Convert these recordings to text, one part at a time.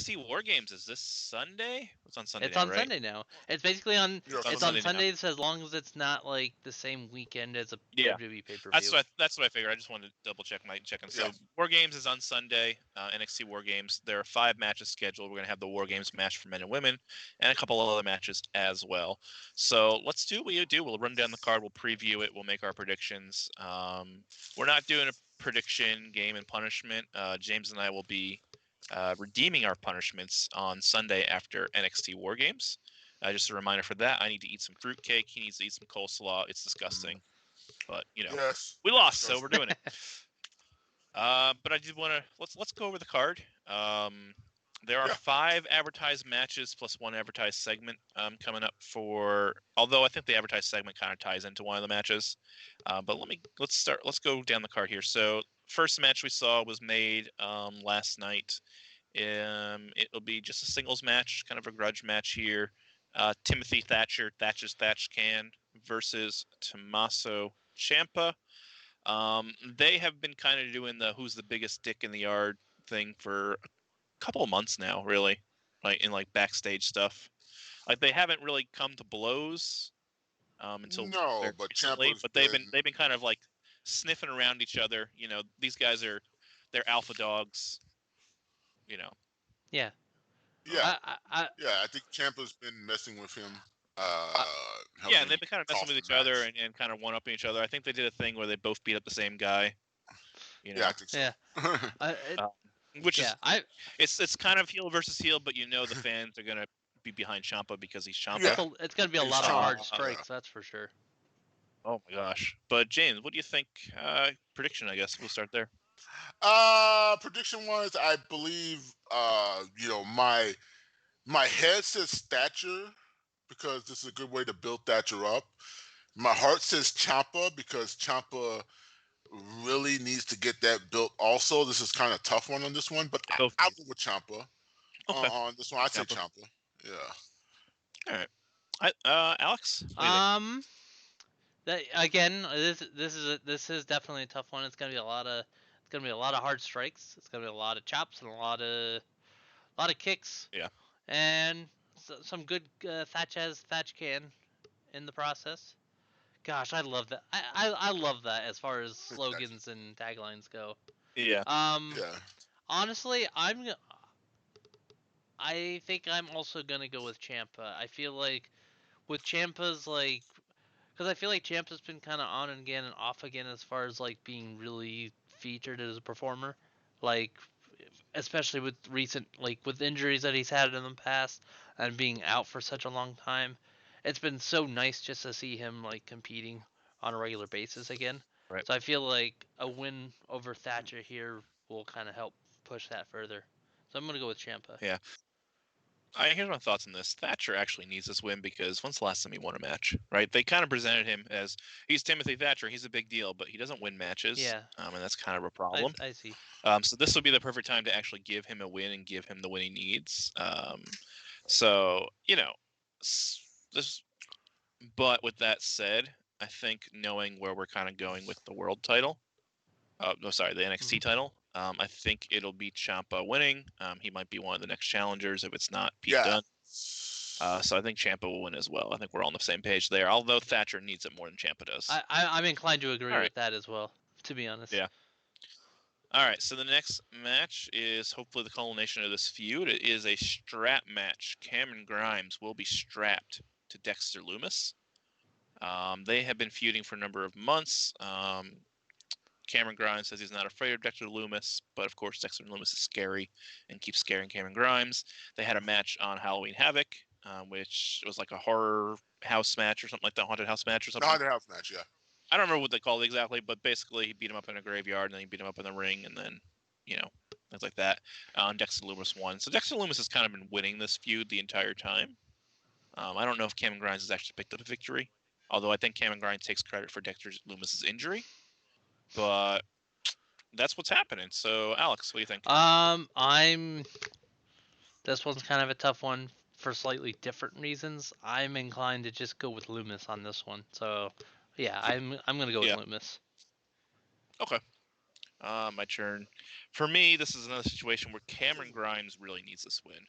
NXT War Games is this Sunday? It's on Sunday. It's on right? Sunday now. It's basically on. Yeah, It's on Sundays as long as it's not like the same weekend as a WWE pay-per-view. That's what I figured. I just wanted to double check my checking. So War Games is on Sunday. NXT War Games. There are 5 matches scheduled. We're gonna have the War Games match for men and women, and a couple of other matches as well. So let's do what you do. We'll run down the card. We'll preview it. We'll make our predictions. We're not doing a prediction game and punishment. James and I will be redeeming our punishments on Sunday after NXT War Games. Just a reminder for that. I need to eat some fruitcake. He needs to eat some coleslaw. It's disgusting, but we lost, so we're doing it. But I did want to let's go over the card. There are 5 advertised matches plus 1 advertised segment coming up for. Although I think the advertised segment kind of ties into one of the matches. But let's go down the card here. So first match we saw was made last night. It'll be just a singles match, kind of a grudge match here. Timothy Thatcher, Thatch As Thatch Can, versus Tommaso Ciampa. They have been kind of doing the who's the biggest dick in the yard thing for a couple of months now, really, in backstage stuff. Like they haven't really come to blows until recently, but they've been kind of like sniffing around each other. These guys they're alpha dogs. Yeah. Yeah. I think Ciampa's been messing with him. And they've been kind of messing with each other and kind of one-upping each other. I think they did a thing where they both beat up the same guy. Yeah, I think so. Yeah. Which is it's kind of heel versus heel, but the fans are gonna be behind Ciampa because he's Ciampa. Yeah. It's gonna be a lot of hard strikes, that's for sure. Oh my gosh! But James, what do you think? Prediction, I guess we'll start there. Prediction-wise, I believe my head says Thatcher because this is a good way to build Thatcher up. My heart says Ciampa because Ciampa really needs to get that built also. This is kind of a tough one on this one, but I'll go with Ciampa. Okay. On this one, I'd say Ciampa. Yeah. All right. Alex? This is definitely a tough one. It's gonna be a lot of hard strikes. It's gonna be a lot of chops and a lot of kicks. Yeah. And some good Thatch As Thatch Can in the process. Gosh, I love that. I love that as far as slogans and taglines go. Yeah. Honestly, I think I'm also gonna go with Ciampa. I feel like with Ciampa's because I feel like Ciampa's been kind of on again and off again as far as being really featured as a performer, especially with recent with injuries that he's had in the past and being out for such a long time. It's been so nice just to see him competing on a regular basis again. Right. So I feel like a win over Thatcher here will kind of help push that further. So I'm gonna go with Ciampa. Yeah. Here's my thoughts on this. Thatcher actually needs this win because when's the last time he won a match, right? They kind of presented him as he's Timothy Thatcher, he's a big deal, but he doesn't win matches. Yeah. And that's kind of a problem. I see. So this would be the perfect time to actually give him a win and give him the win he needs. So this. But with that said, I think knowing where we're kind of going with the world title, the NXT title. I think it'll be Ciampa winning. He might be one of the next challengers if it's not Pete Dunne. So I think Ciampa will win as well. I think we're all on the same page there, although Thatcher needs it more than Ciampa does. I'm inclined to agree with that as well, to be honest. Yeah. All right, so the next match is hopefully the culmination of this feud. It is a strap match. Cameron Grimes will be strapped to Dexter Lumis. They have been feuding for a number of months. Cameron Grimes says he's not afraid of Dexter Lumis, but of course Dexter Lumis is scary and keeps scaring Cameron Grimes. They had a match on Halloween Havoc, which was like a horror house match or something like that, haunted house match or something. Haunted house match, yeah. I don't remember what they called it exactly, but basically he beat him up in a graveyard and then he beat him up in the ring and then, things like that. And Dexter Lumis won. So Dexter Lumis has kind of been winning this feud the entire time. I don't know if Cameron Grimes has actually picked up a victory, although I think Cameron Grimes takes credit for Dexter Lumis's injury. But that's what's happening. So, Alex, what do you think? This one's kind of a tough one for slightly different reasons. I'm inclined to just go with Lumis on this one. So, yeah, I'm gonna go with Lumis. Okay. My turn. For me, this is another situation where Cameron Grimes really needs this win.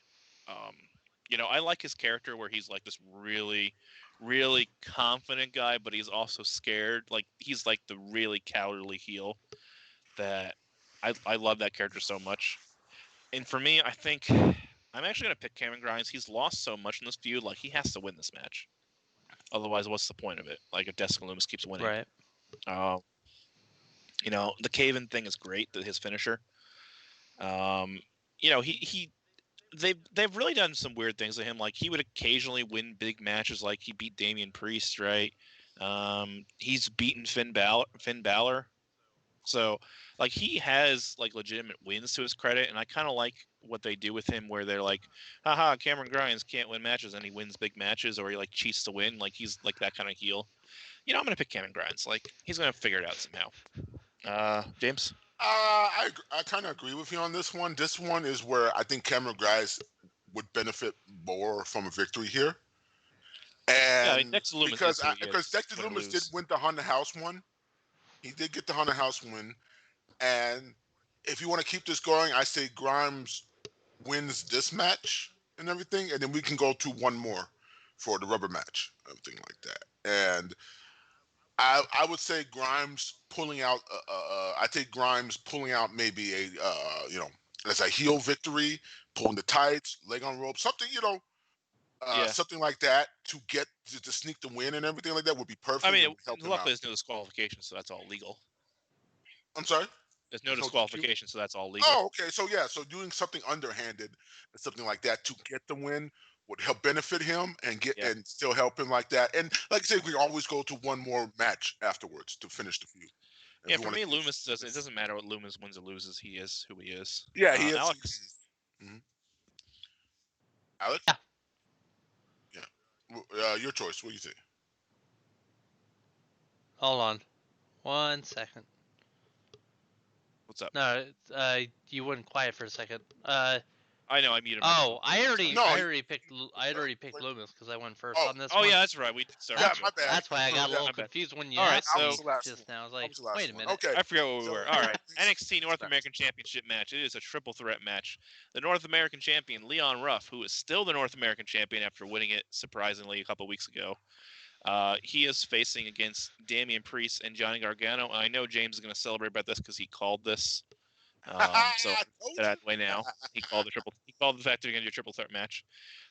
I like his character where he's like this really, really confident guy, but he's also scared. Like he's like the really cowardly heel that I love that character so much. And for me, I think I'm actually gonna pick Cameron Grimes. He's lost so much in this feud, like he has to win this match. Otherwise, what's the point of it? Like if Dexter Lumis keeps winning, Right. The cave-in thing is great. His finisher. They've really done some weird things to him. Like he would occasionally win big matches, like he beat Damian Priest, right? He's beaten Finn Balor. So like he has like legitimate wins to his credit, and I kind of like what they do with him, where they're like, haha, Cameron Grimes can't win matches, and he wins big matches, or he like cheats to win. Like he's like that kind of heel. I'm gonna pick Cameron Grimes. Like he's gonna figure it out somehow. James. I kind of agree with you on this one. This one is where I think Cameron Grimes would benefit more from a victory here. And Dexter Lumis because Dexter Lumis did win the Haunted House one. He did get the Haunted House win. And if you want to keep this going, I say Grimes wins this match and everything, and then we can go to one more for the rubber match, everything like that. And I would say Grimes pulling out. I think Grimes pulling out maybe as a heel victory, pulling the tights, leg on rope, something something like that to get to sneak the win and everything like that would be perfect. I mean, luckily there's no disqualification, so that's all legal. I'm sorry. There's no disqualification, so that's all legal. Oh, okay. So yeah, so doing something underhanded and something like that to get the win would help benefit him and and still help him like that. And like I said, we always go to one more match afterwards to finish the feud. Yeah, for me, Loomis doesn't. It doesn't matter what Loomis wins or loses. He is who he is. Yeah, he is. Alex. Mm-hmm. Alex. Yeah. Your choice. What do you think? Hold on, 1 second. What's up? No, you went quiet for a second. I know. I muted. Oh, I already picked Lumis because I went first on this. Oh yeah, that's right. We did start. Yeah, my bad. That's why I got a little confused when you asked me just now. I was like, wait a minute. Okay. I forgot what we were. All right. NXT North American Championship match. It is a triple threat match. The North American champion, Leon Ruff, who is still the North American champion after winning it surprisingly a couple weeks ago. He is facing against Damian Priest and Johnny Gargano. And I know James is going to celebrate about this because he called this. So that way now he called the fact that they're going to do a triple threat match.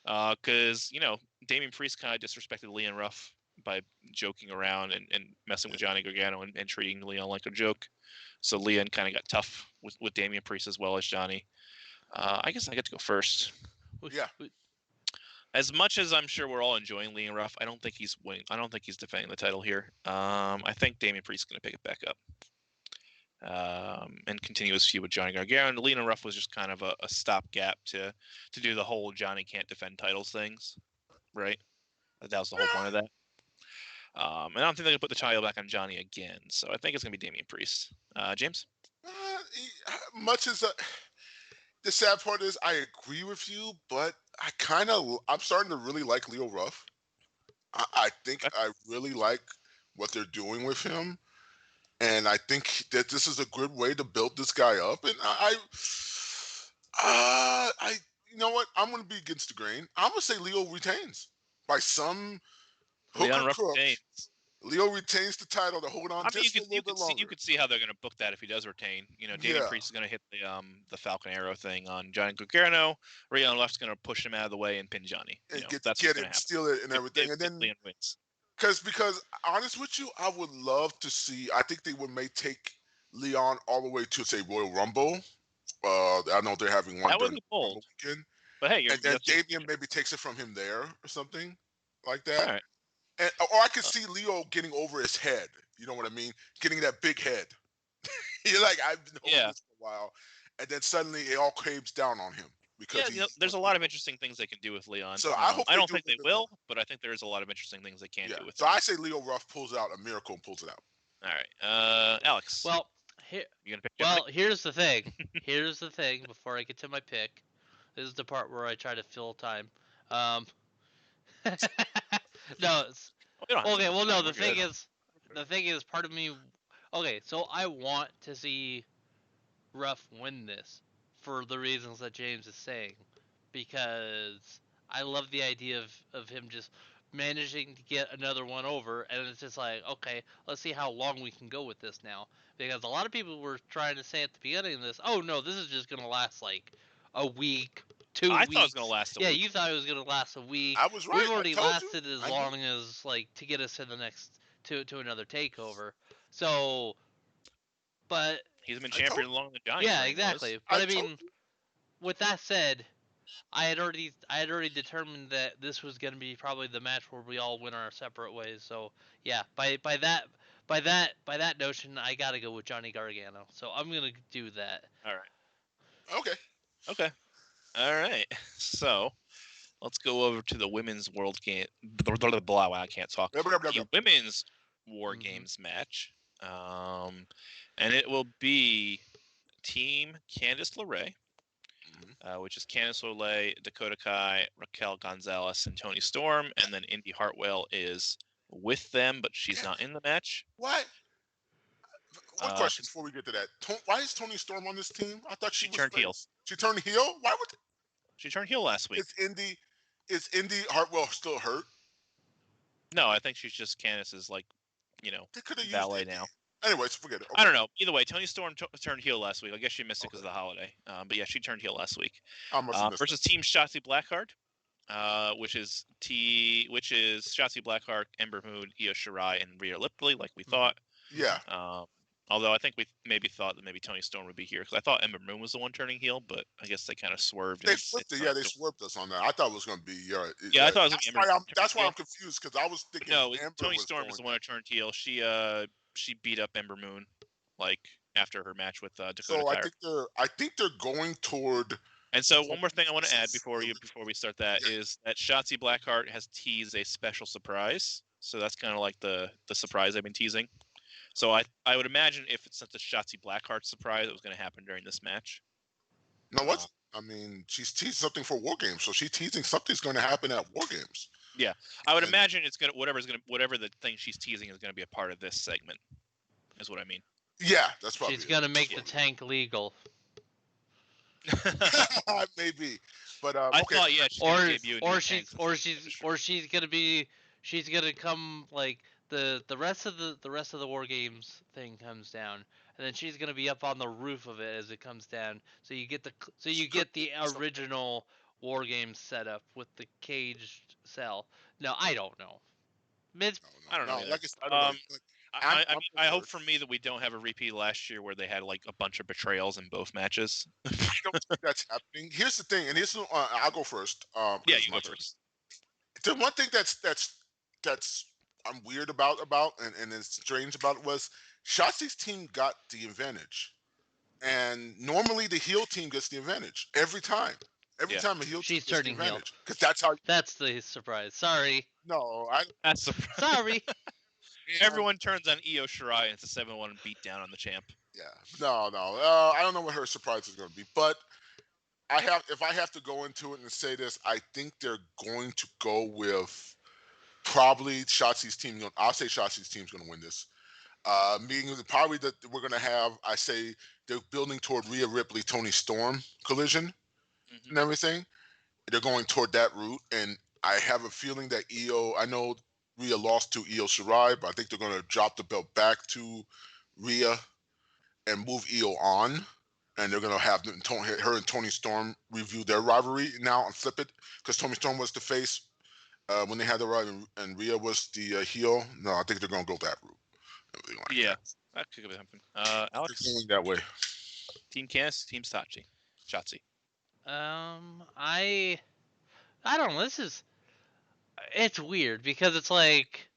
Because Damian Priest kind of disrespected Leon Ruff by joking around and messing with Johnny Gargano and treating Leon like a joke. So Leon kind of got tough with Damian Priest as well as Johnny. I guess I get to go first. Yeah. As much as I'm sure we're all enjoying Leon Ruff, I don't think he's winning. I don't think he's defending the title here. I think Damian Priest is going to pick it back up and continue his feud with Johnny Gargano. And Leon Ruff was just kind of a stopgap to do the whole Johnny can't defend titles things, right? That was the whole point of that. And I don't think they're going to put the title back on Johnny again. So I think it's going to be Damian Priest. James? Much as the sad part is, I agree with you, but I'm starting to really like Leo Ruff. I think I really like what they're doing with him, and I think that this is a good way to build this guy up. And you know what? I'm going to be against the grain. I'm going to say Leo retains by some hook or crook. Leo retains the title to hold on just a little bit longer. You could see how they're going to book that if he does retain. Damian Priest is going to hit the Falcon Arrow thing on Johnny Gargano. Leon Ruff's going to push him out of the way and pin Johnny. And steal it and everything. And then Leon wins. Because honest with you, I would love to see. I think they may take Leon all the way to say Royal Rumble. I know they're having one. That would be bold. Weekend. But hey, and then Damian maybe takes it from him there or something like that. All right. Or I could see Leo getting over his head. You know what I mean? Getting that big head. You're like, I've been over this for a while. And then suddenly it all caves down on him. Because there's a lot of interesting things they can do with Leon. So I don't think they will, but I think there is a lot of interesting things they can do with him. So I say Leo Ruff pulls out a miracle and pulls it out. All right. Alex. Well, you gonna pick here's the thing. Here's the thing before I get to my pick. This is the part where I try to fill time. No. Okay. Well, no. The thing is, part of me. Okay, so I want to see Ruff win this for the reasons that James is saying, because I love the idea of him just managing to get another one over, and it's just like, okay, let's see how long we can go with this now, because a lot of people were trying to say at the beginning of this, oh no, this is just gonna last like a week, 2 weeks. I thought it was gonna last a week. Yeah, you thought it was gonna last a week. I was right. We've already lasted as long as like to get us to the next to another takeover. So, but he's been champion along the giant. Yeah, exactly. But I mean, with that said, I had already determined that this was going to be probably the match where we all went our separate ways. So yeah, by that notion, I got to go with Johnny Gargano. So I'm gonna do that. All right. Okay. All right. So let's go over to the women's world game. Blah, I can't talk. The women's War Games match. And it will be Team Candice LeRae, which is Candice LeRae, Dakota Kai, Raquel González, and Toni Storm. And then Indy Hartwell is with them, but she's not in the match. What? One question before we get to that. Why is Toni Storm on this team? I thought she turned heel. She turned heel? Why would she turned heel last week? Is Indy Hartwell still hurt? No, I think she's just Candice's valet now. Anyways, forget it. Okay. I don't know. Either way, Toni Storm turned heel last week. I guess she missed it because of the holiday. But yeah, she turned heel last week. Versus Team Shotzi Blackheart, which is Shotzi Blackheart, Ember Moon, Io Shirai, and Rhea Ripley, like we thought. Yeah. Although I think we maybe thought that maybe Toni Storm would be here because I thought Ember Moon was the one turning heel, but I guess they kind of swerved. They flipped it. Yeah, they swerved us on that. I thought it was going to be. I thought it was going to be Ember. That's why I'm confused because I was thinking. No, Toni Storm was the one who turned heel. She beat up Ember Moon, like after her match with Dakota Kai. So I think they're going toward. And so one more thing I want to add before we start that is that Shotzi Blackheart has teased a special surprise. So that's kind of like the surprise I've been teasing. So I would imagine if it's not the Shotzi Blackheart surprise, it was going to happen during this match. No, what? I mean, she's teasing something for War Games, so she's teasing something's going to happen at War Games. Yeah, I would imagine it's gonna whatever the thing she's teasing is going to be a part of this segment. Is what I mean. Yeah, that's probably. She's going to make the tank legal. Maybe, but I thought she's gonna come like the rest of the War Games thing comes down, and then she's gonna be up on the roof of it as it comes down. So you get the original War Games setup with the caged cell. No, I don't know. I don't know. I hope for me that we don't have a repeat last year where they had like a bunch of betrayals in both matches. I don't think that's happening. Here's the thing, and I'll go first. Yeah, you go first. The one thing that's I'm weird about and it's strange about it was Shotzi's team got the advantage, and normally the heel team gets the advantage every time. Every time a heel team gets the advantage, because that's the surprise. Sorry. No, that's the surprise. Sorry. Everyone turns on Io Shirai and it's a 7-1 beat down on the champ. Yeah. No. I don't know what her surprise is going to be, but if I have to go into it and say this, I think they're going to go with probably Shotzi's team. I'll say Shotzi's team's going to win this. Meaning probably that we're going to have, I say they're building toward Rhea Ripley, Toni Storm collision and everything. They're going toward that route, and I have a feeling that I know Rhea lost to Io Shirai, but I think they're going to drop the belt back to Rhea and move Io on, and they're going to have her and Toni Storm review their rivalry now and flip it, because Toni Storm was the face when they had the rivalry, and Rhea was the heel. No, I think they're going to go that route. Yeah, that could happen. Alex, they're going that way. Team Candice, Team Shotzi. I don't know. It's weird because it's like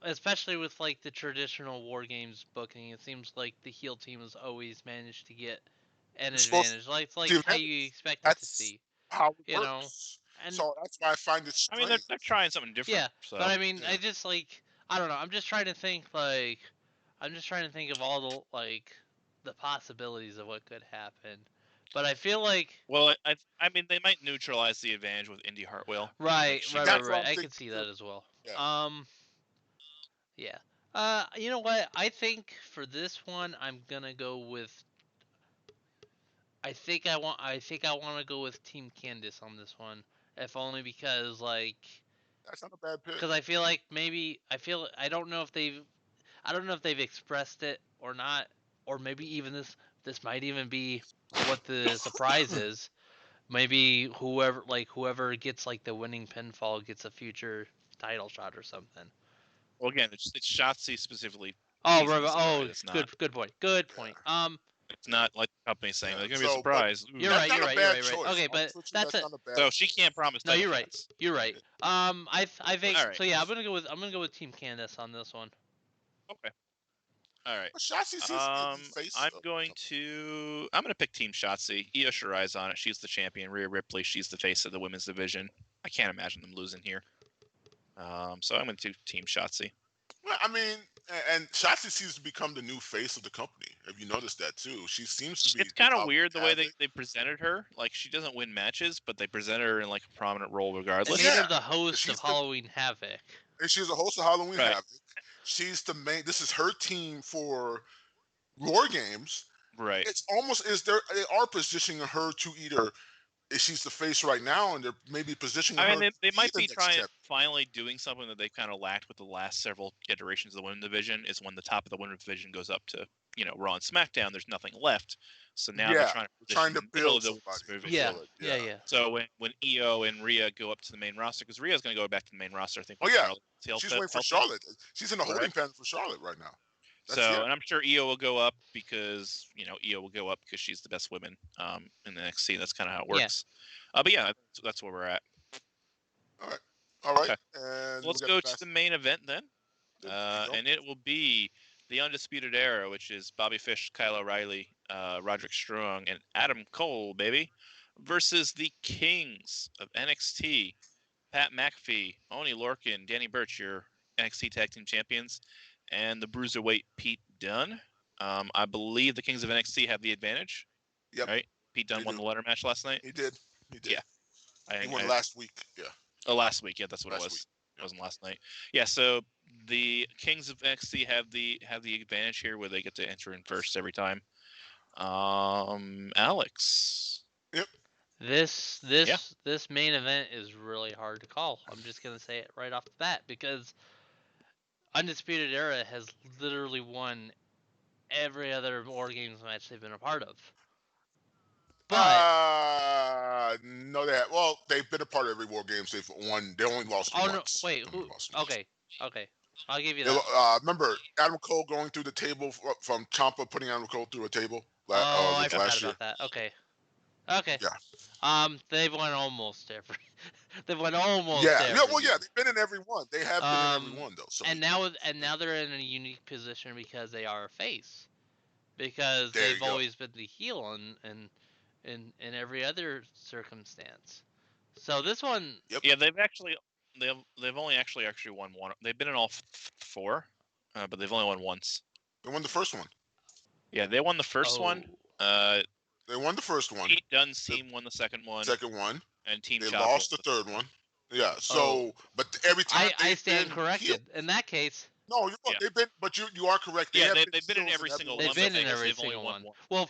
especially with like the traditional War Games booking, it seems like the heel team has always managed to get an advantage. Like it's like how you expect it to see. How it works. And so that's why I find it strange. I mean, they're trying something different. Yeah, so, but I mean, I just like I don't know. I'm just trying to think of all the possibilities of what could happen. But I feel like... Well, I mean, they might neutralize the advantage with Indy Hartwell. Right. I can see that as well. Yeah. Yeah. You know what? I think for this one, I'm gonna go with. I think I want to go with Team Candice on this one, if only because That's not a bad pick. because I feel like maybe I don't know if they've expressed it or not, or maybe even this might even be what the surprise is. Maybe whoever gets the winning pinfall gets a future title shot or something. Well, again, it's Shotzi specifically. Oh, teasing the surprise. oh, It's not. good point. Good point. It's not like the company saying Yeah, there's gonna be a so, surprise. You're That's right. not You're a right. bad You're right. choice. Okay, but Honest with you, that's not a bad So she can't promise. No, title you're right. shots. You're right. I think All right. so. Yeah, I'm gonna go with Team Candice on this one. Okay. All right. But Shotzi seems to be face. I'm going to pick Team Shotzi. Io Shirai's on it. She's the champion. Rhea Ripley, she's the face of the women's division. I can't imagine them losing here. So I'm going to do Team Shotzi. Well, I mean, and Shotzi seems to become the new face of the company. Have you noticed that too? She seems to be. It's kind of weird the way they presented her. Like, she doesn't win matches, but they presented her in like a prominent role They regardless. made her the host of She's the- Halloween Havoc. And she's a host of Halloween Right. Havoc. She's the main. This is her team for War Games. Right. It's almost they are positioning her to either. She's the face right now, and they're maybe positioning her. I mean, they might the be next trying champion. finally doing something that they kind of lacked with the last several iterations of the women's division. Is when the top of the women's division goes up to Raw and SmackDown. There's nothing left, so now they're trying to build the somebody. division. Yeah. So when Io and Rhea go up to the main roster, because Rhea's going to go back to the main roster, I think. Oh, yeah. Charlotte's She's waiting for Charlotte. She's in the holding Right. pattern for Charlotte right now. And I'm sure Io will go up because Io will go up because she's the best woman in the NXT. That's kind of how it works. But yeah, that's where we're at. All right. Okay. And Let's go to the main event then, and it will be the Undisputed Era, which is Bobby Fish, Kyle O'Reilly, Roderick Strong, and Adam Cole, baby, versus the Kings of NXT, Pat McAfee, Oney Lorcan, Danny Burch, your NXT Tag Team Champions, and the Bruiserweight Pete Dunne. I believe the Kings of NXT have the advantage. Yep. Right? Pete Dunne won the ladder match last night. He did. Yeah. He won last week. Yeah. Oh, last week. Yeah, that's what it was. It wasn't last night. Yeah. So the Kings of NXT have the advantage here, where they get to enter in first every time. Alex. Yep. This main event is really hard to call. I'm just gonna say it right off the bat because Undisputed Era has literally won every other War Games match they've been a part of. But no, they've been a part of every War Games. They've won. They only lost once. No, wait, who? Okay, I'll give you that. Remember Adam Cole going through the table from Ciampa putting Adam Cole through a table? I forgot about that. Okay. Yeah. They've won almost every. They've won almost. Yeah. Every. Yeah. Well, yeah. They've been in every one. They have been in every one though. So. And now they're in a unique position because they are a face, because they've always been the heel in every other circumstance. So this one. Yep. Yeah, they've only actually won one. They've been in all four, but they've only won once. They won the first one. Yeah, they won the first one. They won the first one. Pete Dunne's team won the second one. And Team They Ciampa lost the third one. Yeah. So, but every time I stand corrected. In that case. No, they've been. But you are correct. They've been in every single one. They've been in every single one. Well,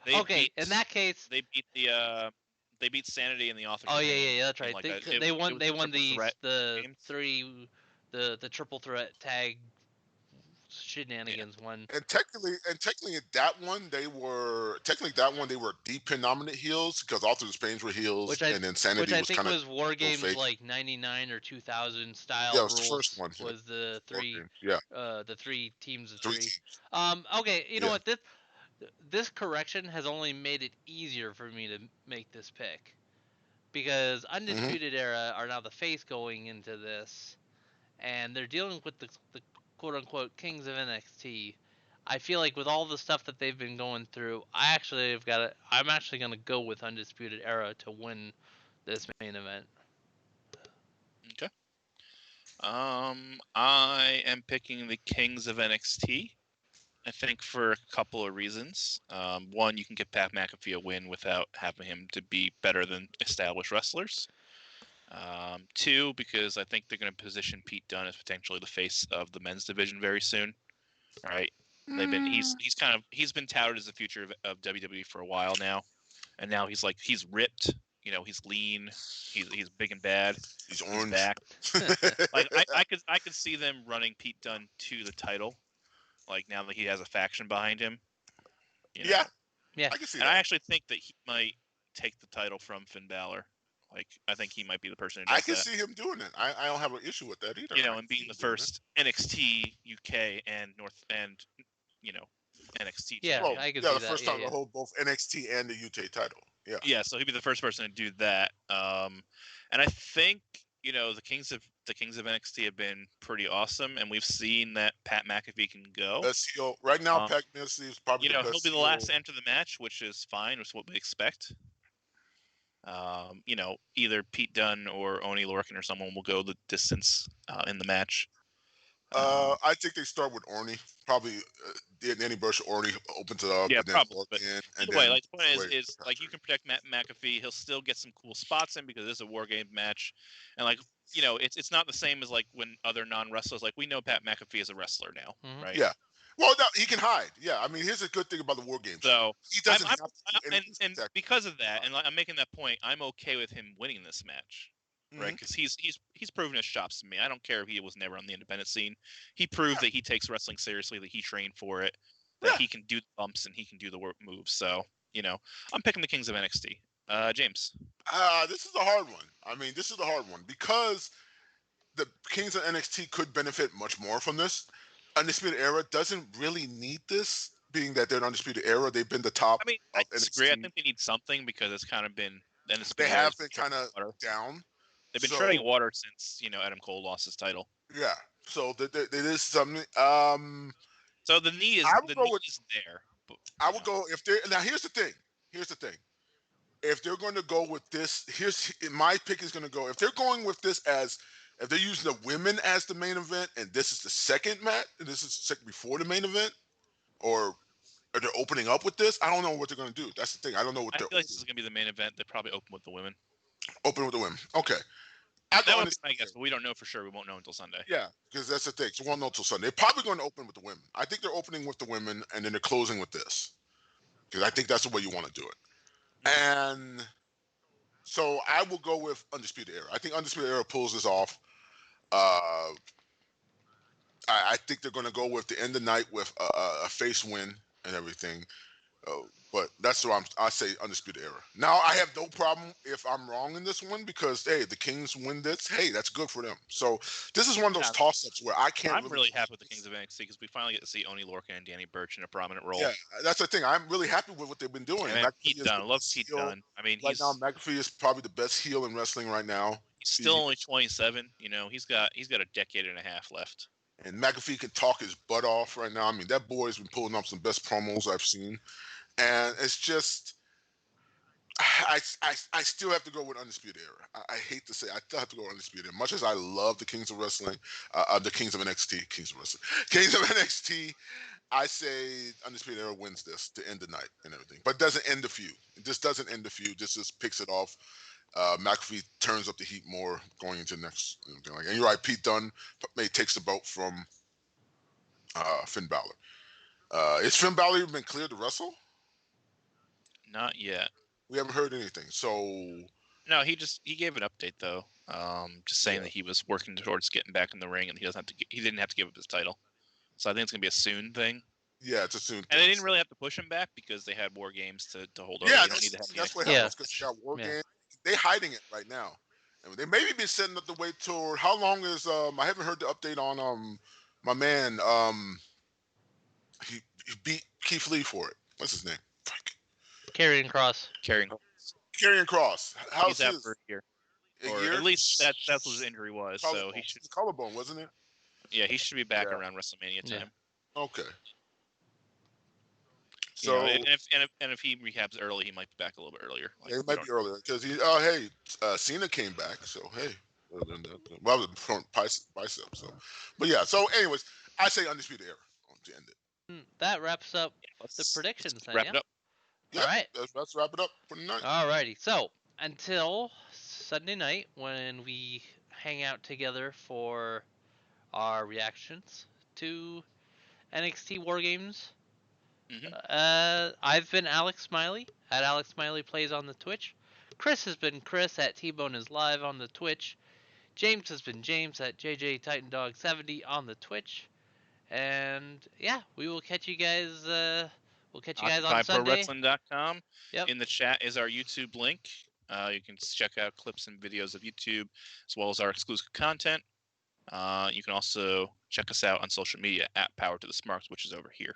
in that case, they beat they beat Sanity in the Authors. Oh yeah, that's right. They won the triple threat tag shenanigans one. And technically that one they were deep pin dominant heels because Authors of Pain were heels, and then Sanity which I was think kind of was War Games like 99 or 2000 style. Yeah, it was the first one. Was the three the three teams of three. Okay, you know what, this correction has only made it easier for me to make this pick, because Undisputed Era are now the face going into this, and they're dealing with the quote-unquote Kings of NXT. I feel like with all the stuff that they've been going through, I'm actually going to go with Undisputed Era to win this main event. Okay. I am picking the Kings of NXT. I think for a couple of reasons. One, you can get Pat McAfee a win without having him to be better than established wrestlers. 2, because I think they're going to position Pete Dunne as potentially the face of the men's division very soon. All right. He's been touted as the future of WWE for a while now, and now he's ripped. He's lean. He's big and bad. He's orange. He's back. Like I could see them running Pete Dunne to the title, like now that he has a faction behind him. Yeah. Yeah. I can see and that. I actually think that he might take the title from Finn Balor. Like, I think he might be the person who does I can that. see him doing it. I don't have an issue with that either. And being the first NXT UK and NXT. Yeah, well, I can yeah, see the that. first time to hold both NXT and the UK title. Yeah. Yeah, so he'd be the first person to do that. And I think the Kings of NXT have been pretty awesome, and we've seen that Pat McAfee can go. Best heel right now. Pat McAfee is probably the best he'll be the last to enter the match, which is fine. Which is what we expect. Either Pete Dunne or Oney Lorcan or someone will go the distance in the match. I think they start with Orny. Probably Danny Burch or Orny opens it up. Yeah, and then probably. But either way, the point is like you can protect McAfee. He'll still get some cool spots in because it's a War Game match, and it's not the same as like when other non-wrestlers. Like, we know Pat McAfee is a wrestler now, right? Yeah. Well, no, he can hide. Yeah, I mean, here's a good thing about the War Games. So he doesn't have to do and because of that, and I'm making that point, I'm okay with him winning this match. Right, because he's proven his chops to me. I don't care if he was never on the independent scene. He proved that he takes wrestling seriously, that he trained for it, that he can do the bumps and he can do the work moves. So, I'm picking the Kings of NXT. James. This is a hard one. I mean, this is the hard one because the Kings of NXT could benefit much more from this. Undisputed Era doesn't really need this, being that they're an Undisputed Era. They've been the top. I mean, I disagree. I think they need something because it's kind of been. They have been kind of down. They've been treading water since Adam Cole lost his title. Yeah, so there is something. So the need is there. But, I would go if they're now. Here's the thing. If they're going to go with this, my pick is going to go. If they're going with this if they're using the women as the main event, and this is the second match, and this is the second before the main event, or they're opening up with this, I don't know what they're going to do. That's the thing. I don't know what I feel like this is going to be the main event. They probably open with the women. Open with the women. Okay. That would be my guess, but we don't know for sure. We won't know until Sunday. Yeah, because that's the thing. So we won't know until Sunday. They're probably going to open with the women. I think they're opening with the women, and then they're closing with this. Because I think that's the way you want to do it. And so I will go with Undisputed Era. I think Undisputed Era pulls this off. I think they're going to go with the end of the night with a face win and everything. But that's why I say Undisputed Era. Now, I have no problem if I'm wrong in this one because, hey, the Kings win this. Hey, that's good for them. So this is one of those toss-ups where I can't. I'm really happy with the Kings of NXT because we finally get to see Oney Lorcan and Danny Burch in a prominent role. Yeah, that's the thing. I'm really happy with what they've been doing. And Pete Dunne. I love Pete Dunne. I mean, now McAfee is probably the best heel in wrestling right now. He's still only 27. He's got a decade and a half left. And McAfee can talk his butt off right now. I mean, that boy's been pulling up some best promos I've seen. And it's just, I still have to go with Undisputed Era. I hate to say, I still have to go with Undisputed Era. Much as I love the Kings of Wrestling, the Kings of NXT, Kings of NXT, I say Undisputed Era wins this to end the night and everything. But it doesn't end the feud. It just doesn't end the feud. This just picks it off. McAfee turns up the heat more going into the next. And you're right, Pete Dunne takes the belt from Finn Balor. Is Finn Balor been cleared to wrestle? Not yet. We haven't heard anything. So no, he gave an update though, just saying that he was working towards getting back in the ring and he didn't have to give up his title. So I think it's gonna be a soon thing. Yeah, it's a soon. And they didn't really have to push him back because they had War Games to hold over. Yeah, that's what happens because they got War Games. They're hiding it right now. And they maybe been setting up the way toward. How long is I haven't heard the update on my man he beat Keith Lee for it. What's his name? Karrion Kross. Karrion Kross. How's He's out for a year. At least that's what his injury was. Collarbone. So he should. Collarbone, wasn't it? Yeah, he should be back around WrestleMania time. Yeah. Okay. So if he rehabs early, he might be back a little bit earlier. It might be earlier because Cena came back, so hey, well, from bicep. So, but yeah. So, anyways, I say Undisputed Era to end it. That wraps up the predictions. Wrap it up. Yeah, all right. Let's wrap it up for the night. Alrighty. So until Sunday night when we hang out together for our reactions to NXT War Games. I've been Alex Smiley at Alex Smiley Plays on the Twitch. Chris has been Chris at T-Bone is Live on the Twitch. James has been James at JJ Titan Dog 70 on the Twitch. And yeah, we will catch you guys. We'll catch you guys on Sunday. OccupyProWrestling.com. Yep. In the chat is our YouTube link. You can check out clips and videos of YouTube as well as our exclusive content. You can also check us out on social media at Power to the Smarks, which is over here.